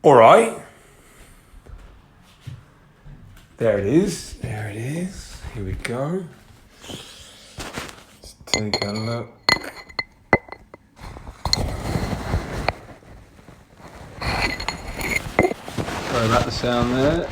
All right. There it is. There it is. Here we go. Let's take a look. Sorry about the sound there.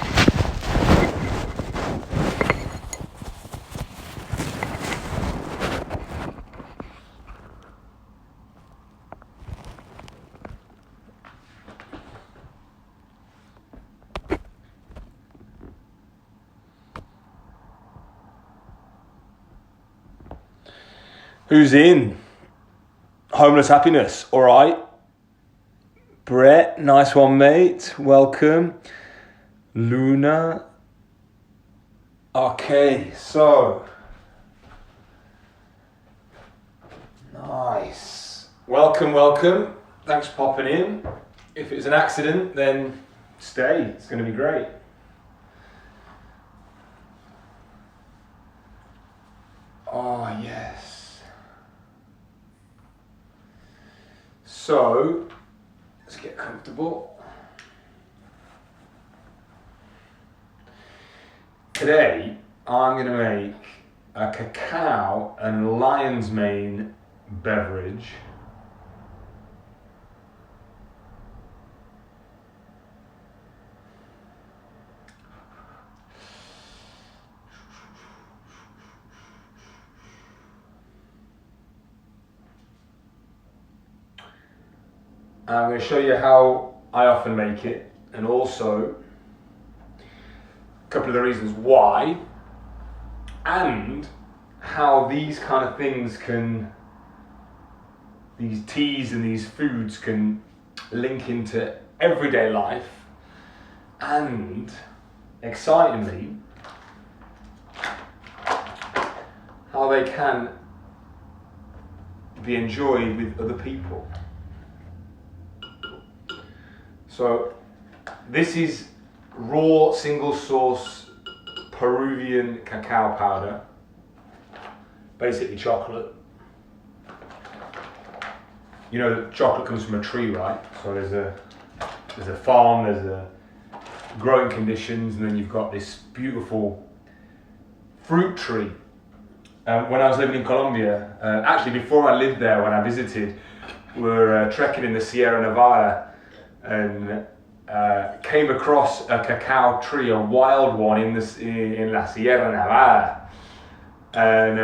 Who's in? Homeless Happiness. All right. Brett, nice one, mate. Welcome. Luna. Okay, so. Nice. Welcome. Thanks for popping in. If it was an accident, then stay. It's going to be great. Oh, yes. So, let's get comfortable. Today, I'm going to make a cacao and lion's mane beverage. I'm going to show you how I often make it, and also a couple of the reasons why, and how these kind of things these teas and these foods can link into everyday life, and excitingly, how they can be enjoyed with other people. So this is raw single source Peruvian cacao powder, basically chocolate. You know, chocolate comes from a tree, right? So there's a farm, there's a growing conditions, and then you've got this beautiful fruit tree. When I was living in Colombia, actually before I lived there, when I visited, we were trekking in the Sierra Nevada, and came across a cacao tree, a wild one in La Sierra Nevada, and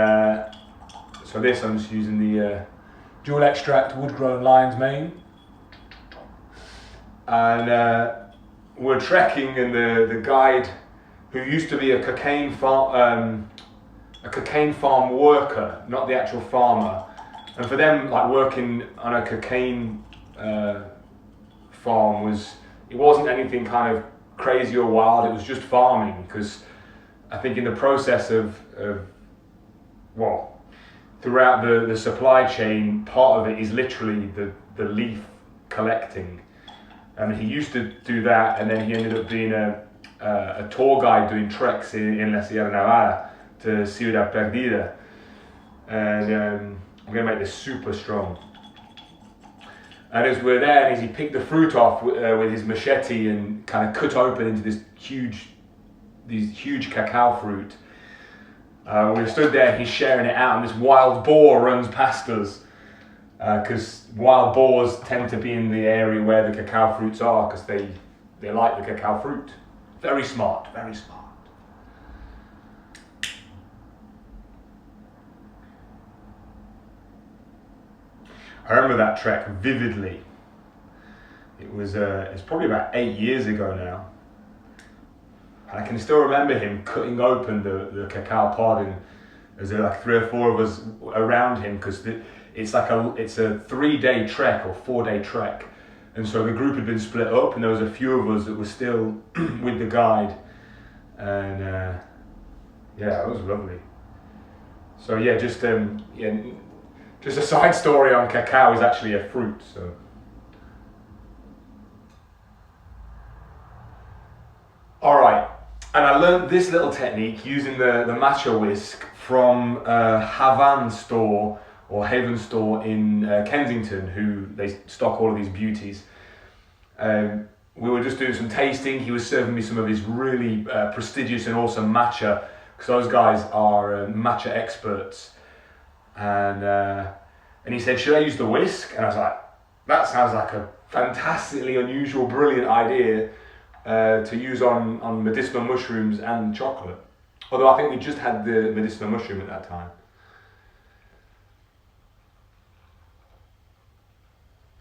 so I'm just using the dual extract wood-grown lion's mane, and we're trekking, and the guide, who used to be a cocaine farm worker, not the actual farmer, and for them, like working on a cocaine farm it wasn't anything kind of crazy or wild. It was just farming, because I think in the process of throughout the supply chain, part of it is literally the leaf collecting. And he used to do that, and then he ended up being a tour guide doing treks in La Sierra Nevada to Ciudad Perdida. And I'm gonna make this super strong. And as we're there, as he picked the fruit off with his machete and kind of cut open into these huge cacao fruit, we stood there, he's sharing it out, and this wild boar runs past us, because wild boars tend to be in the area where the cacao fruits are, because they like the cacao fruit. Very smart, very smart. I remember that trek vividly. It's probably about 8 years ago now. And I can still remember him cutting open the cacao pod, and there's like 3 or 4 of us around him, because it's a 3-day trek or 4-day trek. And so the group had been split up, and there was a few of us that were still with the guide. And yeah, it was lovely. So yeah, just a side story on cacao is actually a fruit, so. All right, and I learned this little technique using the matcha whisk from Haven store in Kensington, who they stock all of these beauties. we were just doing some tasting. He was serving me some of his really prestigious and awesome matcha, because those guys are matcha experts. And he said, should I use the whisk? And I was like, that sounds like a fantastically unusual, brilliant idea to use on medicinal mushrooms and chocolate. Although I think we just had the medicinal mushroom at that time.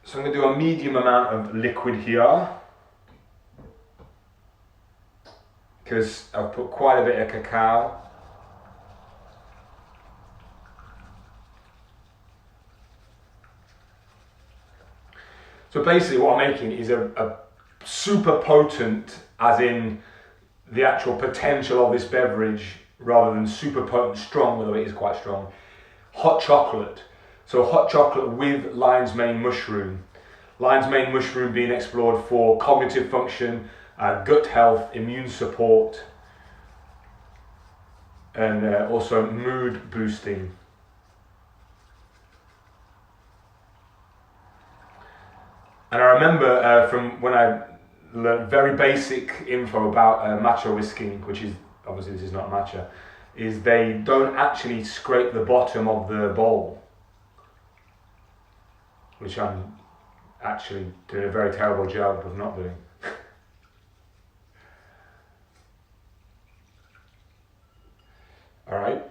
So I'm going to do a medium amount of liquid here, because I've put quite a bit of cacao. So basically what I'm making is a super potent, as in the actual potential of this beverage, rather than super potent strong, although it is quite strong, hot chocolate. So hot chocolate with lion's mane mushroom. Lion's mane mushroom being explored for cognitive function, gut health, immune support, and also mood boosting. And I remember from when I learned very basic info about matcha whisking, which is, obviously this is not matcha, is they don't actually scrape the bottom of the bowl, which I'm actually doing a very terrible job of not doing. All right,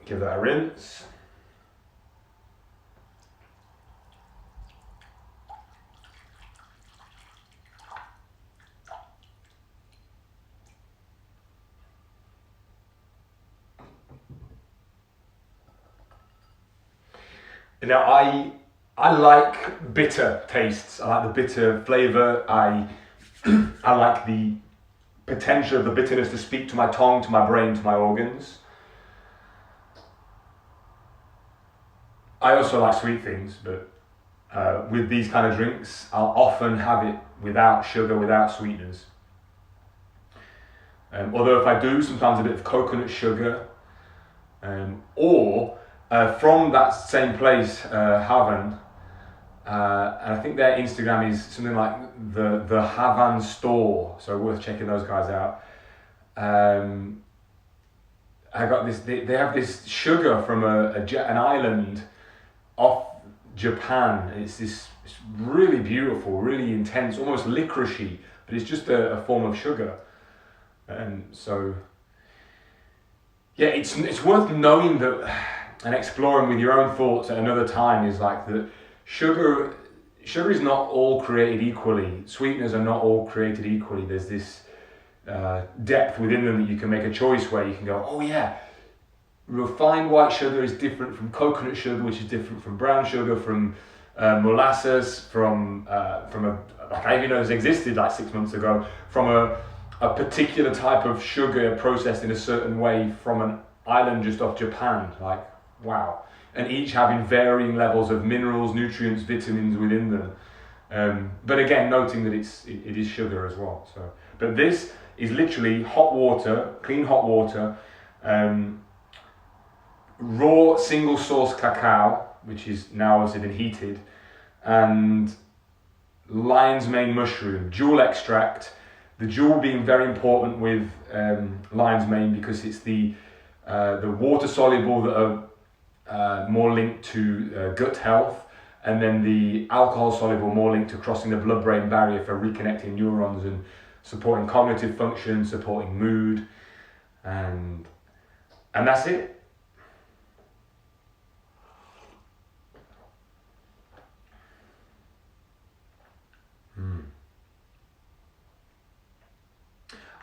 give that a rinse. Now I like bitter tastes. I like the bitter flavour. I like the potential of the bitterness to speak to my tongue, to my brain, to my organs. I also like sweet things, but with these kind of drinks, I'll often have it without sugar, without sweeteners. Although if I do, sometimes a bit of coconut sugar, or from that same place, Havan, and I think their Instagram is something like the Havan store, so worth checking those guys out. I got this. They have this sugar from an island off Japan. It's really beautiful, really intense, almost licoricey, but it's just a form of sugar. And so, yeah, it's worth knowing that and exploring with your own thoughts at another time, is like that sugar is not all created equally. Sweeteners are not all created equally. There's this depth within them that you can make a choice where you can go, oh yeah, refined white sugar is different from coconut sugar, which is different from brown sugar, from molasses, from like I even know this existed like 6 months ago, from a particular type of sugar processed in a certain way from an island just off Japan. Like, wow. And each having varying levels of minerals, nutrients, vitamins within them. But again, noting that it is sugar as well. So, but this is literally hot water, clean hot water, raw single source cacao, which is now obviously been heated, and lion's mane mushroom, jewel extract. The jewel being very important with lion's mane because it's the water soluble that are more linked to gut health, and then the alcohol soluble more linked to crossing the blood-brain barrier for reconnecting neurons and supporting cognitive function, supporting mood, and that's it.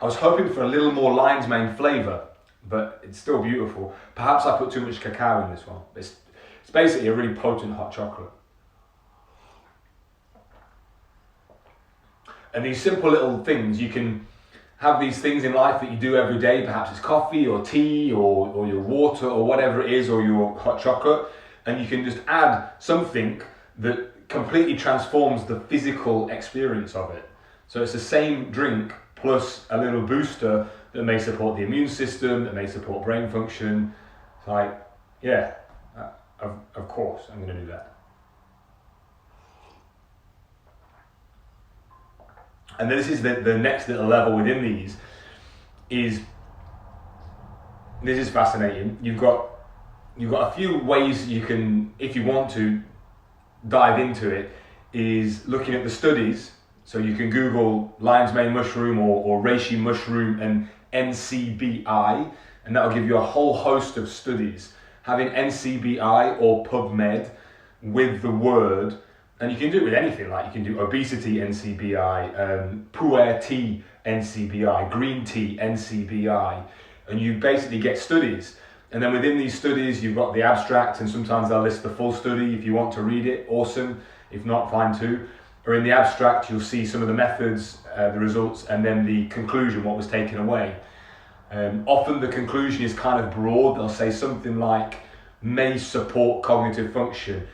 I was hoping for a little more lion's mane flavour, but it's still beautiful. Perhaps I put too much cacao in this one. It's basically a really potent hot chocolate. And these simple little things, you can have these things in life that you do every day. Perhaps it's coffee or tea or your water or whatever it is, or your hot chocolate, and you can just add something that completely transforms the physical experience of it. So it's the same drink plus a little booster that may support the immune system, that may support brain function. It's like, yeah, of course I'm going to do that. And this is the next little level within these, this is fascinating. You've got a few ways you can, if you want to, dive into it, is looking at the studies. So you can Google lion's mane mushroom or reishi mushroom and NCBI, and that'll give you a whole host of studies. Having NCBI or PubMed with the word, and you can do it with anything, like you can do obesity NCBI, pu'er tea NCBI, green tea NCBI, and you basically get studies. And then within these studies, you've got the abstract, and sometimes they'll list the full study. If you want to read it, awesome. If not, fine too. Or in the abstract, you'll see some of the methods, the results, and then the conclusion, what was taken away. Often the conclusion is kind of broad. They'll say something like, may support cognitive function,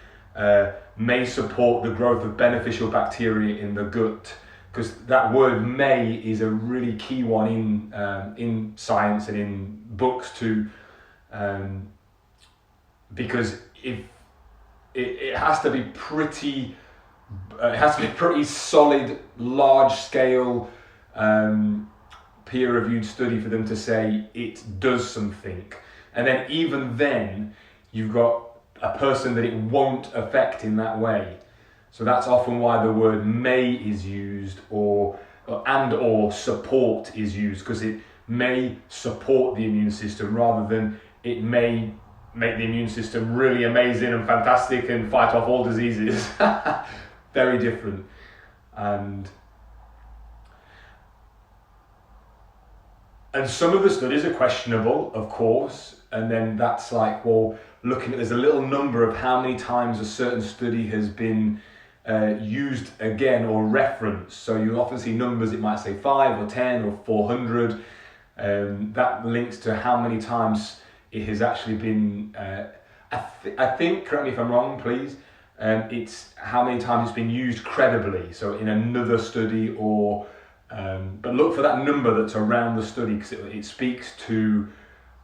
may support the growth of beneficial bacteria in the gut. Because that word may is a really key one in science and in books too. Because if it has to be pretty solid, large scale, peer-reviewed study for them to say it does something. And then even then, you've got a person that it won't affect in that way. So that's often why the word may is used, or support is used, because it may support the immune system rather than it may make the immune system really amazing and fantastic and fight off all diseases. Very different. And some of the studies are questionable, of course, and then that's like, well, looking at, there's a little number of how many times a certain study has been used again or referenced. So you often see numbers, it might say 5 or 10 or 400. That links to how many times it has actually been, I think, correct me if I'm wrong, please, it's how many times it's been used credibly, so in another study or, but look for that number that's around the study, because it speaks to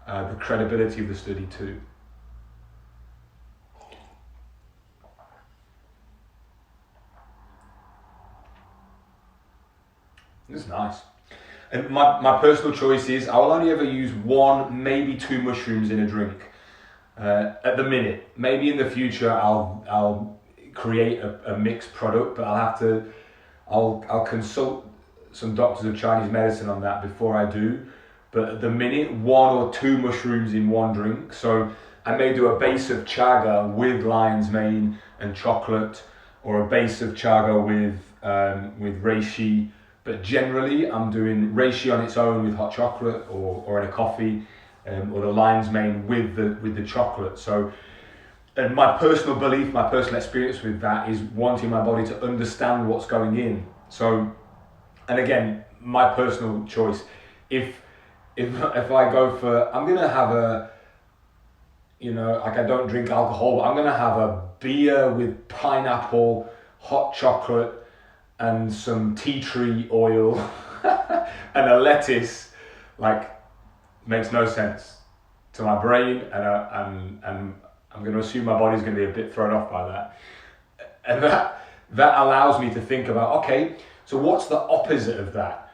the credibility of the study too. It's nice. And my personal choice is I will only ever use 1, maybe 2 mushrooms in a drink at the minute. Maybe in the future I'll create a mixed product, but I'll consult some doctors of Chinese medicine on that before I do. But at the minute, 1 or 2 mushrooms in one drink. So I may do a base of chaga with lion's mane and chocolate, or a base of chaga with reishi. But generally, I'm doing reishi on its own with hot chocolate, or in a coffee, or the lion's mane with the chocolate. So, and my personal belief, my personal experience with that is wanting my body to understand what's going in. So, and again, my personal choice. If I go for, I'm gonna have a, like I don't drink alcohol, but I'm gonna have a beer with pineapple, hot chocolate, and some tea tree oil and a lettuce, like, makes no sense to my brain, and I'm going to assume my body's going to be a bit thrown off by that. And that allows me to think about, okay, so what's the opposite of that?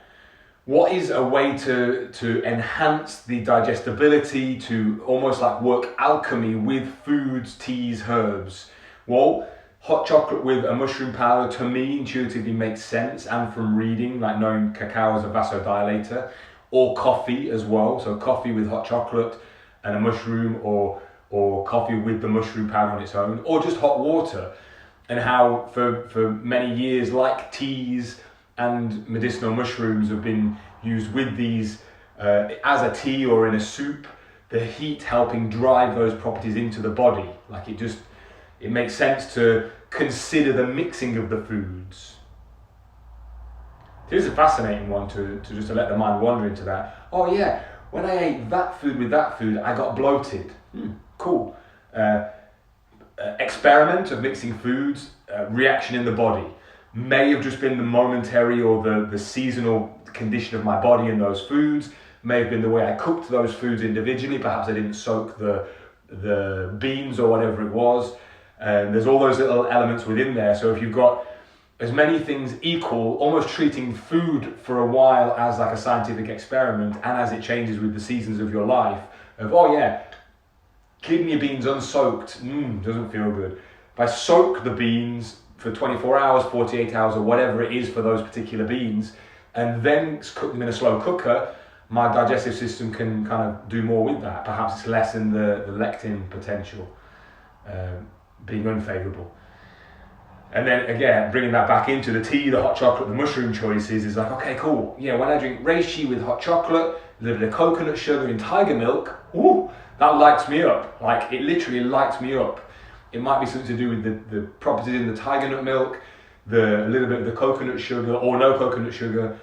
What is a way to enhance the digestibility, to almost like work alchemy with foods, teas, herbs? Well, hot chocolate with a mushroom powder, to me, intuitively makes sense, and from reading, like knowing cacao is a vasodilator, or coffee as well. So coffee with hot chocolate and a mushroom, or coffee with the mushroom powder on its own, or just hot water. And how for many years, like teas and medicinal mushrooms have been used with these as a tea or in a soup, the heat helping drive those properties into the body. Like it makes sense to consider the mixing of the foods. It is a fascinating one to just to let the mind wander into that. Oh yeah, when I ate that food with that food, I got bloated. Cool. Experiment of mixing foods, reaction in the body. May have just been the momentary or the seasonal condition of my body in those foods. May have been the way I cooked those foods individually. Perhaps I didn't soak the beans or whatever it was. There's all those little elements within there. So if you've got as many things equal, almost treating food for a while as like a scientific experiment, and as it changes with the seasons of your life, of, oh yeah, kidney beans unsoaked, doesn't feel good. If I soak the beans for 24 hours, 48 hours, or whatever it is for those particular beans, and then cook them in a slow cooker, my digestive system can kind of do more with that. Perhaps it's lessen the lectin potential being unfavourable. And then again, bringing that back into the tea, the hot chocolate, the mushroom choices is like, okay, cool. Yeah, when I drink reishi with hot chocolate, a little bit of coconut sugar and tiger milk, ooh, that lights me up. Like, it literally lights me up. It might be something to do with the properties in the tiger nut milk, a little bit of the coconut sugar or no coconut sugar,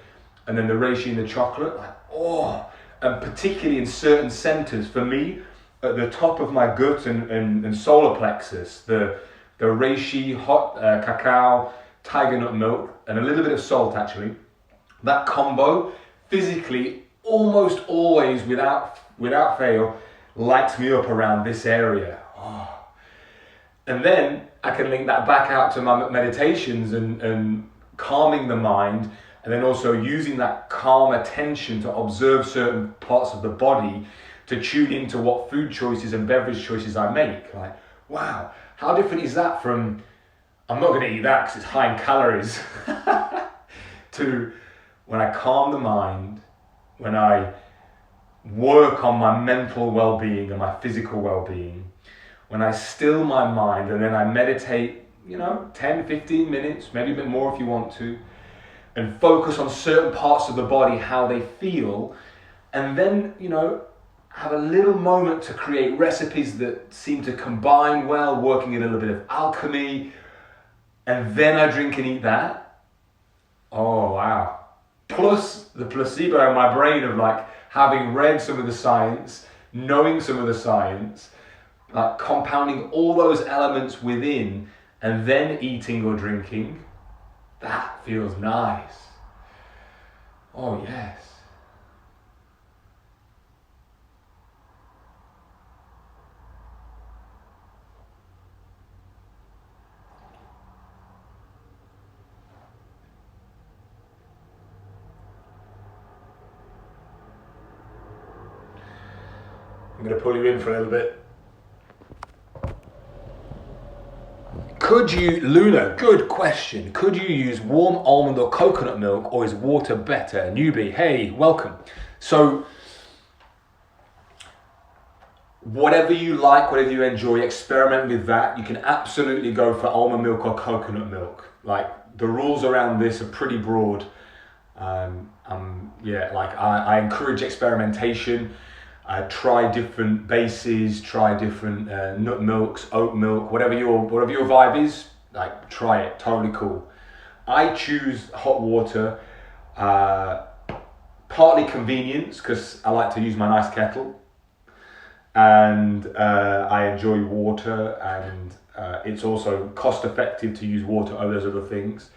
and then the reishi and the chocolate. Like, oh, and particularly in certain centers, for me, at the top of my gut and solar plexus, the reishi, hot cacao, tiger nut milk, and a little bit of salt actually, that combo physically almost always without fail lights me up around this area. Oh. And then I can link that back out to my meditations and calming the mind, and then also using that calm attention to observe certain parts of the body to tune into what food choices and beverage choices I make. Like, wow, how different is that from, I'm not going to eat that because it's high in calories, to when I calm the mind, when I work on my mental well-being and my physical well-being, when I still my mind and then I meditate, 10, 15 minutes, maybe a bit more if you want to, and focus on certain parts of the body, how they feel, and then, have a little moment to create recipes that seem to combine well, working a little bit of alchemy, and then I drink and eat that. Oh, wow. Plus the placebo in my brain of like having read some of the science, knowing some of the science, like compounding all those elements within, and then eating or drinking. That feels nice. Oh, yes. I'm going to pull you in for a little bit. Luna, good question. Could you use warm almond or coconut milk, or is water better? Newbie, hey, welcome. So, whatever you like, whatever you enjoy, experiment with that. You can absolutely go for almond milk or coconut milk. Like, the rules around this are pretty broad. I encourage experimentation. Try different bases, try different nut milks, oat milk, whatever your vibe is, like try it, totally cool. I choose hot water, partly convenience, because I like to use my nice kettle, and I enjoy water, and it's also cost effective to use water over those other things.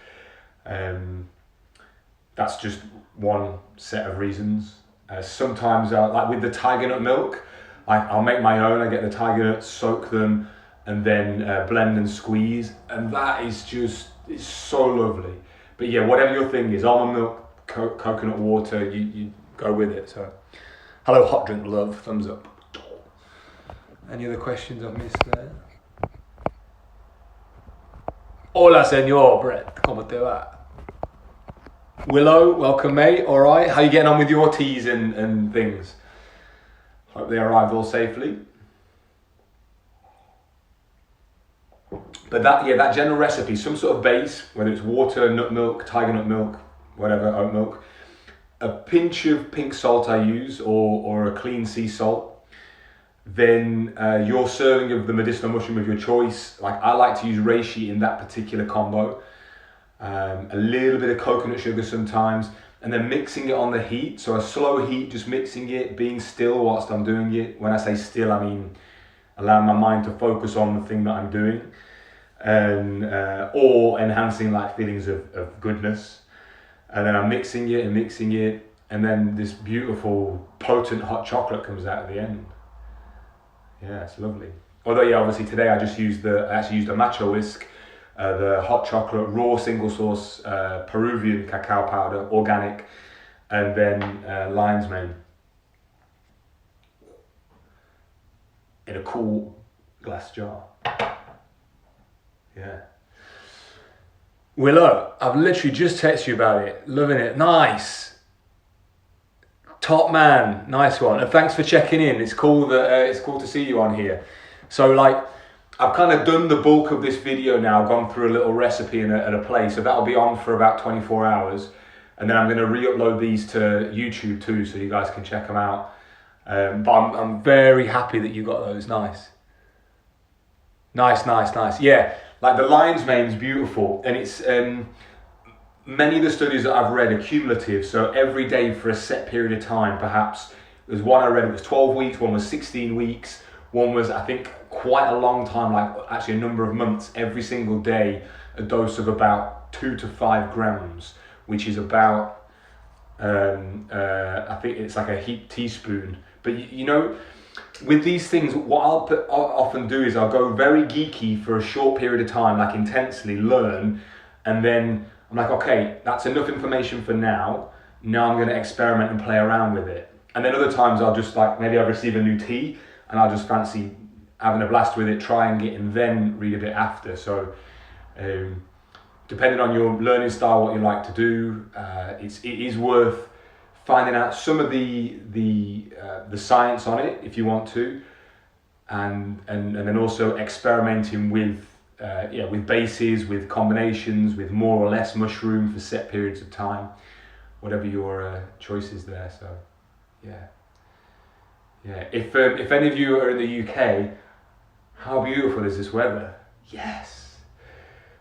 That's just one set of reasons. Sometimes, like with the tiger nut milk, I'll make my own. I get the tiger nuts, soak them, and then blend and squeeze, and that is it's so lovely. But yeah, whatever your thing is, almond milk, coconut water, you go with it. So, hello, hot drink love, thumbs up. Any other questions I've missed there? Hola, señor Brett, ¿cómo te va? Willow, welcome mate, alright. How you getting on with your teas and things? Hope they arrived all safely. But that general recipe, some sort of base, whether it's water, nut milk, tiger nut milk, whatever, oat milk, a pinch of pink salt I use, or a clean sea salt, then your serving of the medicinal mushroom of your choice. Like, I like to use reishi in that particular combo. A little bit of coconut sugar sometimes, and then mixing it on the heat. So a slow heat, just mixing it, being still whilst I'm doing it. When I say still, I mean allowing my mind to focus on the thing that I'm doing, and or enhancing like feelings of goodness. And then I'm mixing it, and then this beautiful, potent hot chocolate comes out at the end. Yeah, it's lovely. Although, yeah, obviously today I actually used a matcha whisk, the hot chocolate, raw single source, Peruvian cacao powder, organic, and then lion's mane in a cool glass jar. Yeah. Willow, I've literally just texted you about it. Loving it. Nice. Top man. Nice one. And thanks for checking in. It's cool that it's cool to see you on here. So like, I've kind of done the bulk of this video now, gone through a little recipe and a play. So that'll be on for about 24 hours. And then I'm going to re-upload these to YouTube too, so you guys can check them out. But I'm very happy that you got those. Nice. Nice. Yeah, like the lion's mane's beautiful, and it's many of the studies that I've read are cumulative. So every day for a set period of time. Perhaps there's one I read, it was 12 weeks, one was 16 weeks, one was, I think, quite a long time, like actually a number of months. Every single day, a dose of about 2 to 5 grams, which is about I think it's like a heaped teaspoon. But you know, with these things, what I'll often do is I'll go very geeky for a short period of time, like intensely learn, and then I'm like, okay, that's enough information for now. Now I'm going to experiment and play around with it. And then other times I'll just like, maybe I'll receive a new tea and I'll just fancy having a blast with it, trying it, and then read a bit after. So depending on your learning style, what you like to do, it is worth finding out some of the science on it if you want to, and then also experimenting with with bases, with combinations, with more or less mushroom for set periods of time, whatever your choice is there. So yeah. If any of you are in the UK, how beautiful is this weather? Yes.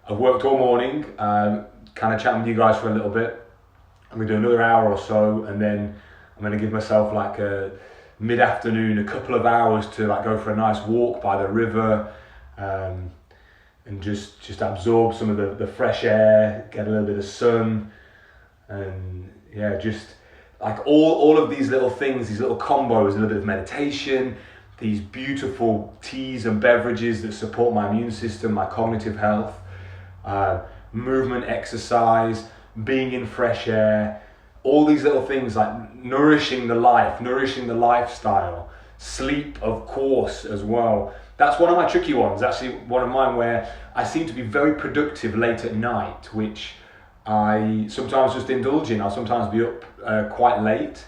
I've worked all morning, kind of chatting with you guys for a little bit. I'm gonna do another hour or so, and then I'm gonna give myself like a mid-afternoon, a couple of hours to like go for a nice walk by the river, and just absorb some of the fresh air, get a little bit of sun, and yeah, just like all of these little things, these little combos, a little bit of meditation, these beautiful teas and beverages that support my immune system, my cognitive health, movement, exercise, being in fresh air, all these little things like nourishing the life, nourishing the lifestyle, sleep of course as well. That's one of my tricky ones, actually one of mine where I seem to be very productive late at night, which I sometimes just indulge in. I'll sometimes be up quite late,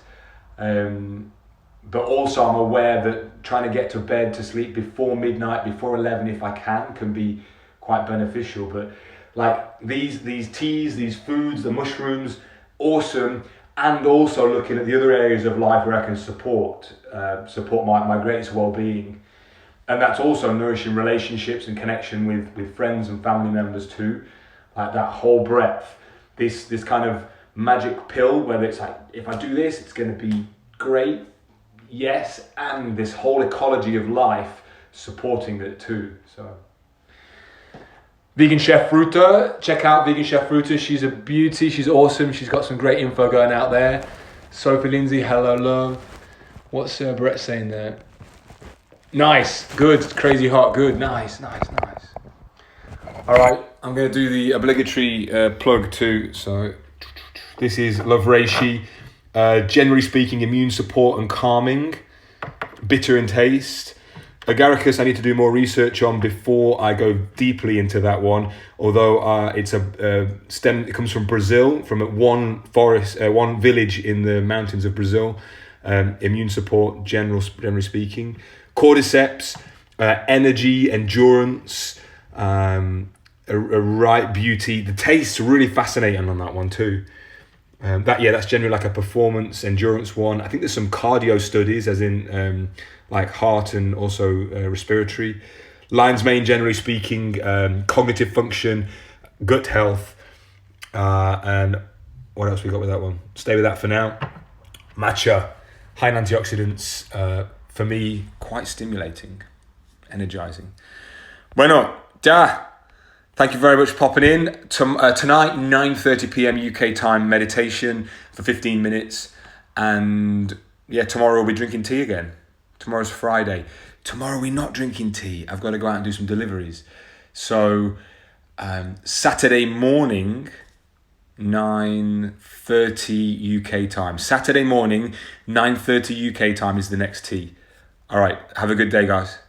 but also I'm aware that trying to get to bed, to sleep before midnight, before 11 if I can be quite beneficial. But like these teas, these foods, the mushrooms, awesome. And also looking at the other areas of life where I can support my greatest well-being. And that's also nourishing relationships and connection with friends and family members too. Like that whole breadth, this kind of magic pill, whether it's like, if I do this, it's going to be great. Yes, and this whole ecology of life supporting it too. So Vegan Chef Fruta, check out Vegan Chef Fruta. She's a beauty, she's awesome. She's got some great info going out there. Sophie Lindsay, hello love. What's Brett saying there? Nice, good, crazy hot, good, nice. All right, I'm gonna do the obligatory plug too. So this is Love Reishi. Generally speaking, immune support and calming, bitter in taste. Agaricus I need to do more research on before I go deeply into that one, although it's a stem, it comes from Brazil, from one village in the mountains of Brazil. Immune support, generally speaking. Cordyceps, energy, endurance, a right beauty. The taste's really fascinating on that one too. That's generally like a performance endurance one. I think there's some cardio studies, as in like heart and also respiratory. Lion's mane, generally speaking, cognitive function, gut health, and what else we got with that one? Stay with that for now. Matcha, high in antioxidants, for me, quite stimulating, energizing. Bueno, thank you very much for popping in. Tonight, 9:30 p.m. UK time, meditation for 15 minutes. And yeah, tomorrow we'll be drinking tea again. Tomorrow's Friday. Tomorrow we're not drinking tea. I've got to go out and do some deliveries. So Saturday morning, 9:30 UK time. Saturday morning, 9:30 UK time is the next tea. All right, have a good day, guys.